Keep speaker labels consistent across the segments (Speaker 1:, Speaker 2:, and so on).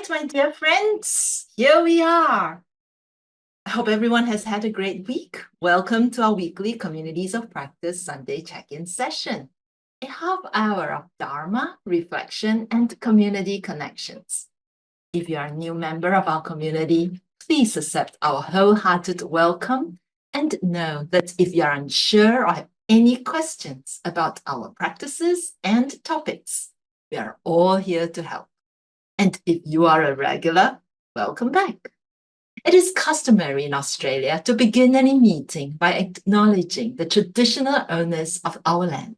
Speaker 1: right, my dear friends, here we are. I hope everyone has had a great week. Welcome to our weekly Communities of Practice Sunday check-in session. A half hour of Dharma, reflection, and community connections. If you are a new member of our community, please accept our wholehearted welcome and know that if you are unsure or have any questions about our practices and topics, we are all here to help. And if you are a regular, welcome back. It is customary in Australia to begin any meeting by acknowledging the traditional owners of our land.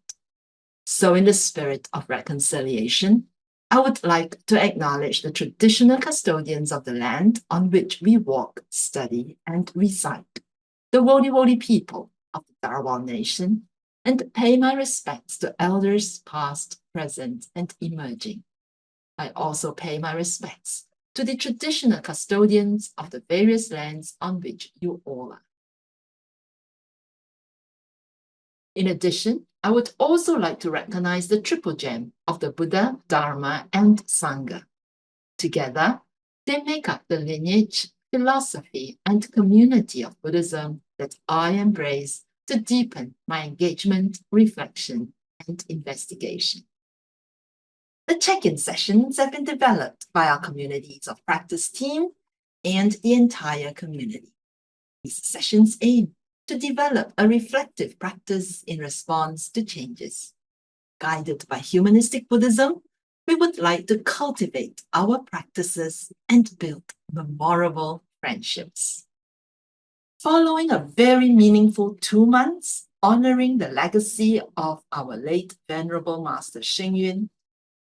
Speaker 1: So, in the spirit of reconciliation, I would like to acknowledge the traditional custodians of the land on which we walk, study, and reside, the Wodi Wodi people of the Dharawal Nation, and pay my respects to elders past, present, and emerging. I also pay my respects to the traditional custodians of the various lands on which you all are. In addition, I would also like to recognize the triple gem of the Buddha, Dharma, and Sangha. Together, they make up the lineage, philosophy, and community of Buddhism that I embrace to deepen my engagement, reflection, and investigation. The check-in sessions have been developed by our Communities of Practice team and the entire community. These sessions aim to develop a reflective practice in response to changes. Guided by humanistic Buddhism, we would like to cultivate our practices and build memorable friendships. Following a very meaningful 2 months honoring the legacy of our late Venerable Master Sheng Yun,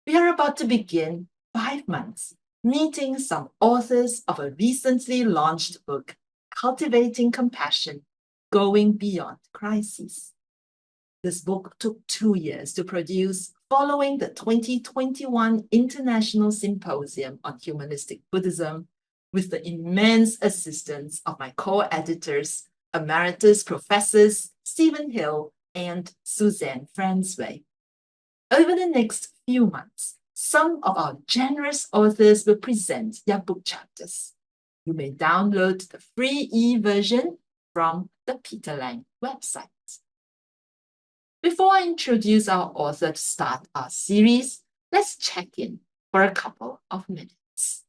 Speaker 1: we are about to begin 5 months meeting some authors of a recently launched book, Cultivating Compassion, Going Beyond Crises. This book took 2 years to produce following the 2021 International Symposium on Humanistic Buddhism with the immense assistance of my co-editors, Emeritus Professors Stephen Hill and Suzanne Fransway. Over the next few months, some of our generous authors will present their book chapters. You may download the free e-version from the Peter Lang website. Before I introduce our author to start our series, let's check in for a couple of minutes.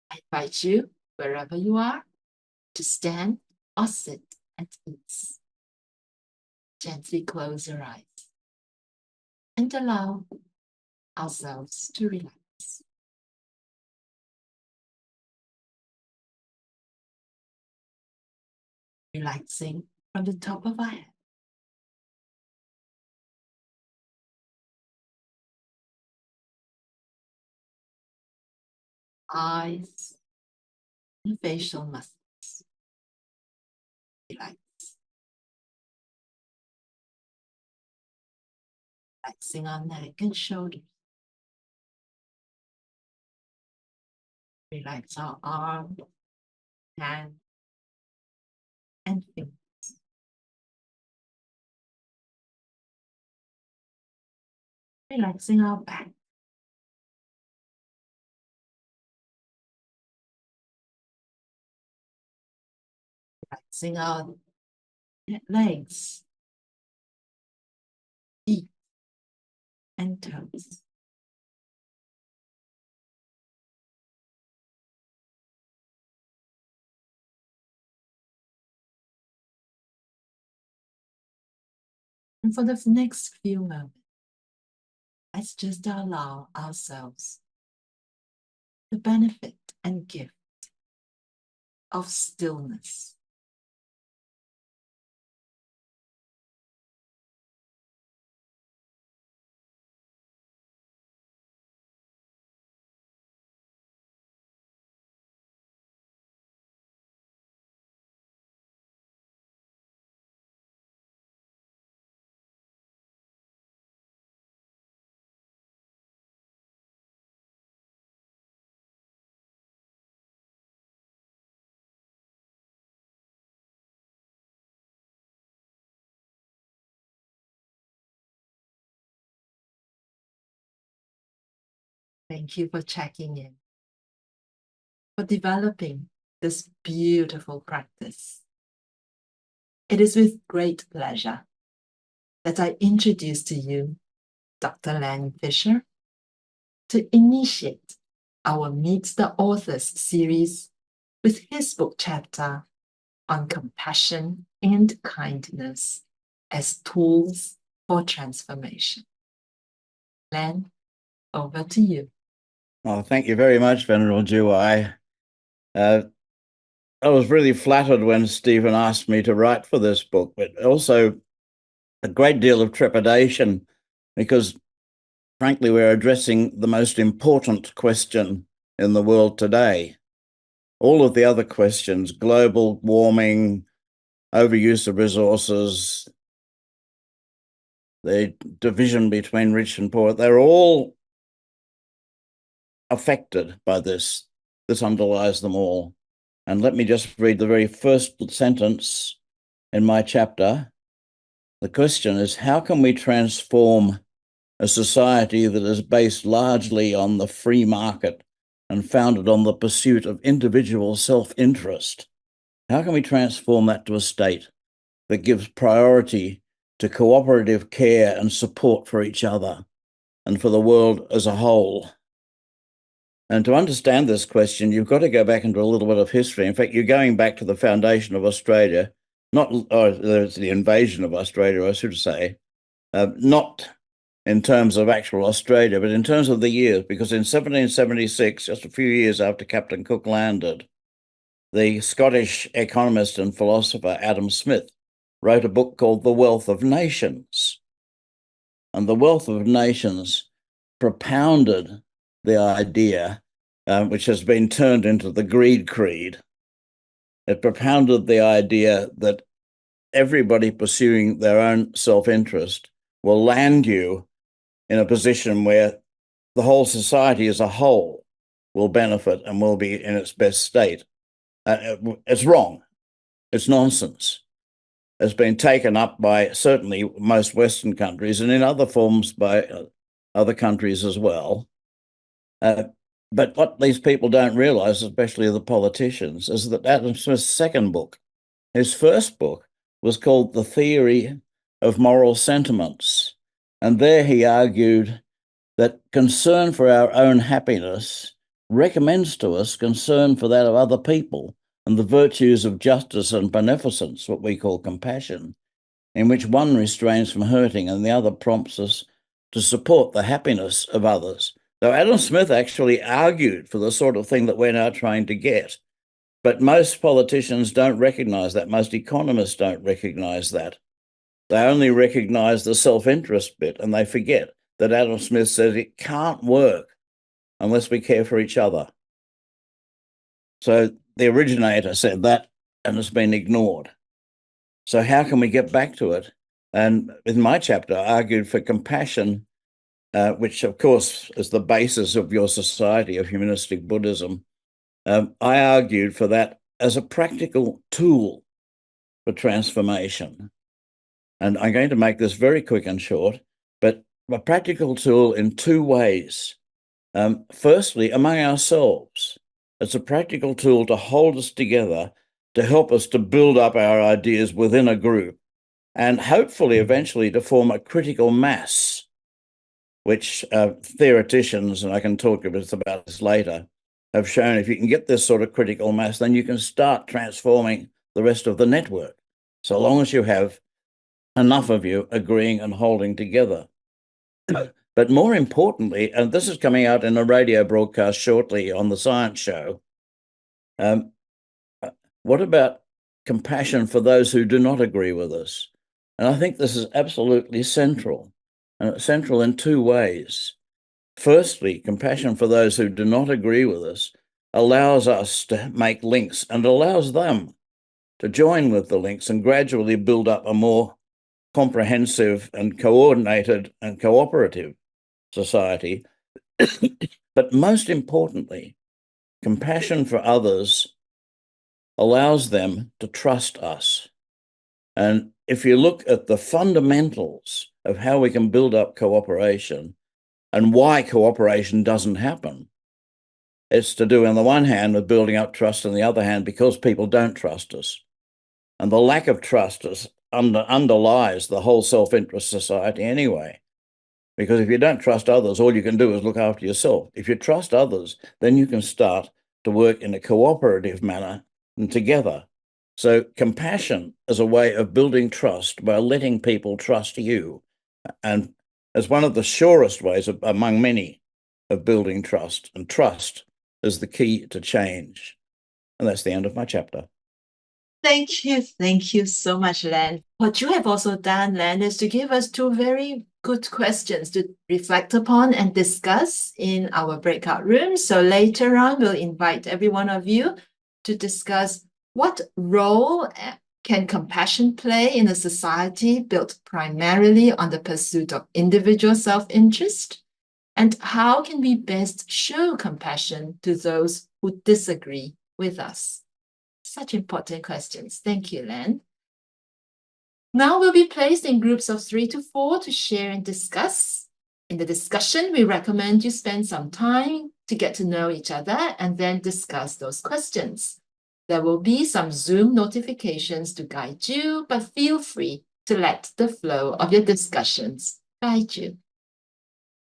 Speaker 1: I invite you, wherever you are, to stand or sit at ease. Gently close your eyes and allow ourselves to relax. Relaxing from the top of our head. Eyes and facial muscles. Relax. Relaxing our neck and shoulders. Relax our arms, hands, and fingers. Relaxing our back. Relaxing our legs, feet, and toes. And for the next few moments, let's just allow ourselves the benefit and gift of stillness. Thank you for checking in. for developing this beautiful practice. It is with great pleasure that I introduce to you Dr. Len Fisher to initiate our Meet the Authors series with his book chapter on compassion and kindness as tools for transformation. Len, over to you.
Speaker 2: Oh, thank you very much, Venerable Ju. I was really flattered when Stephen asked me to write for this book, but also a great deal of trepidation because, frankly, we're addressing the most important question in the world today. All of the other questions, global warming, overuse of resources, the division between rich and poor, they're all affected by this. This underlies them all. And let me just read the very first sentence in my chapter. The question is, how can we transform a society that is based largely on the free market and founded on the pursuit of individual self-interest? How can we transform that to a state that gives priority to cooperative care and support for each other and for the world as a whole? And to understand this question, you've got to go back into a little bit of history. In fact, you're going back to the foundation of Australia, the invasion of Australia, I should say, not in terms of actual Australia, but in terms of the years, because in 1776, just a few years after Captain Cook landed, the Scottish economist and philosopher Adam Smith wrote a book called The Wealth of Nations. And The Wealth of Nations propounded the idea, which has been turned into the Greed Creed. It propounded the idea that everybody pursuing their own self-interest will land you in a position where the whole society as a whole will benefit and will be in its best state. It's wrong. It's nonsense. It's been taken up by certainly most Western countries and in other forms by other countries as well. But what these people don't realize, especially the politicians, is that Adam Smith's second book, his first book, was called The Theory of Moral Sentiments. And there he argued that concern for our own happiness recommends to us concern for that of other people and the virtues of justice and beneficence, what we call compassion, in which one restrains from hurting and the other prompts us to support the happiness of others. So Adam Smith actually argued for the sort of thing that we're now trying to get. But most politicians don't recognize that. Most economists don't recognize that. They only recognize the self-interest bit, and they forget that Adam Smith says it can't work unless we care for each other. So the originator said that, and it's been ignored. So how can we get back to it? And in my chapter, I argued for compassion, which, of course, is the basis of your society of humanistic Buddhism. I argued for that as a practical tool for transformation. And I'm going to make this very quick and short, but a practical tool in two ways. Firstly, among ourselves, it's a practical tool to hold us together, to help us to build up our ideas within a group, and hopefully eventually to form a critical mass, which theoreticians, and I can talk a bit about this later, have shown if you can get this sort of critical mass, then you can start transforming the rest of the network, so long as you have enough of you agreeing and holding together. But more importantly, and this is coming out in a radio broadcast shortly on the Science Show, what about compassion for those who do not agree with us? And I think this is absolutely central, and it's central in two ways. Firstly, compassion for those who do not agree with us allows us to make links and allows them to join with the links and gradually build up a more comprehensive and coordinated and cooperative society. But most importantly, compassion for others allows them to trust us. And if you look at the fundamentals of how we can build up cooperation and why cooperation doesn't happen, It's to do, on the one hand, with building up trust, on the other hand, because people don't trust us. And the lack of trust underlies the whole self-interest society anyway. Because if you don't trust others, all you can do is look after yourself. If you trust others, then you can start to work in a cooperative manner and together. So compassion is a way of building trust by letting people trust you. And as one of the surest ways among many of building trust, and trust is the key to change. And that's the end of my chapter.
Speaker 1: Thank you so much, Len. What you have also done, Len, is to give us two very good questions to reflect upon and discuss in our breakout rooms. So later on, we'll invite every one of you to discuss what role can compassion play in a society built primarily on the pursuit of individual self-interest, and how can we best show compassion to those who disagree with us? Such important questions. Thank you, Len. Now we'll be placed in groups of 3 to 4 to share and discuss. In the discussion, we recommend you spend some time to get to know each other and then discuss those questions. There will be some Zoom notifications to guide you, but feel free to let the flow of your discussions guide you.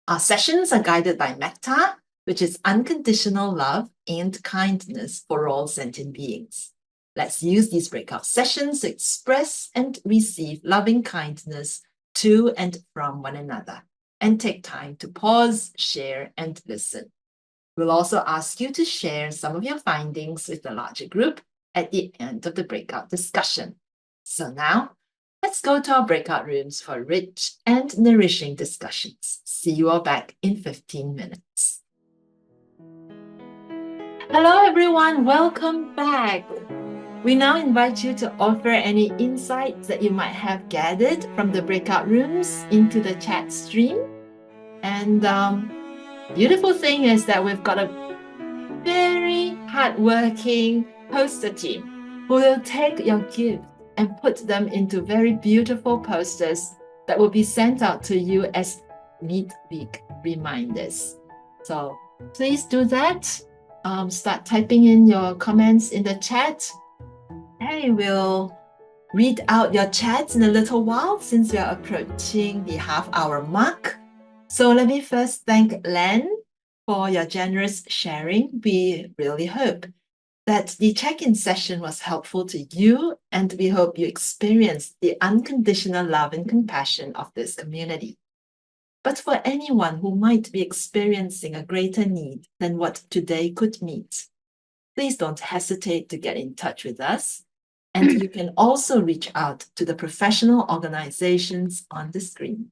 Speaker 1: Our sessions are guided by metta, which is unconditional love and kindness for all sentient beings. Let's use these breakout sessions to express and receive loving kindness to and from one another, and take time to pause, share, and listen. We'll also ask you to share some of your findings with the larger group at the end of the breakout discussion. So now, let's go to our breakout rooms for rich and nourishing discussions. See you all back in 15 minutes. Hello, everyone. Welcome back. We now invite you to offer any insights that you might have gathered from the breakout rooms into the chat stream. And beautiful thing is that we've got a very hardworking poster team who will take your gift and put them into very beautiful posters that will be sent out to you as midweek reminders. So please do that. Start typing in your comments in the chat. Hey, we'll read out your chats in a little while since we are approaching the half-hour mark. So let me first thank Len for your generous sharing. We really hope that the check-in session was helpful to you, and we hope you experienced the unconditional love and compassion of this community. But for anyone who might be experiencing a greater need than what today could meet, please don't hesitate to get in touch with us. And you can also reach out to the professional organizations on the screen.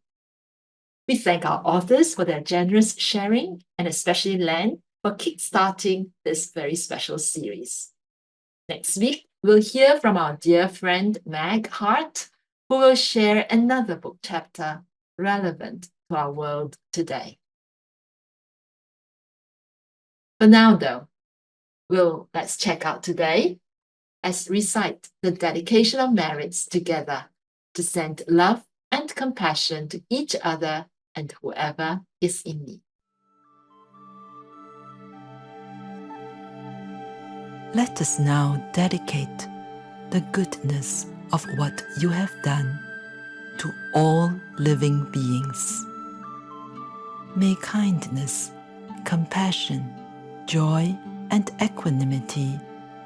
Speaker 1: We thank our authors for their generous sharing, and especially Len for kickstarting this very special series. Next week, we'll hear from our dear friend Meg Hart, who will share another book chapter relevant to our world today. For now, though, let's check out today as recite the dedication of merits together to send love and compassion to each other and whoever is in need.
Speaker 3: Let us now dedicate the goodness of what you have done to all living beings. May kindness, compassion, joy, and equanimity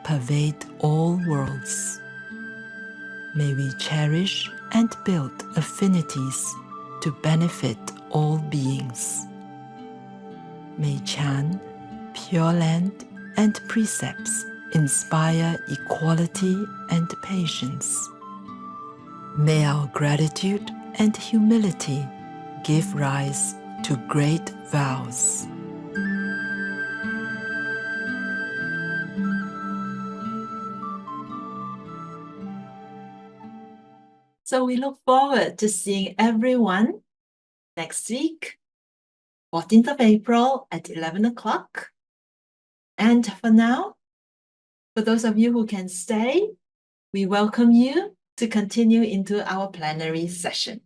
Speaker 3: pervade all worlds. May we cherish and build affinities to benefit all beings. May Chan, Pure Land, and precepts inspire equality and patience. May our gratitude and humility give rise to great vows.
Speaker 1: So we look forward to seeing everyone next week, 14th of April at 11 o'clock. And for now, for those of you who can stay, we welcome you to continue into our plenary session.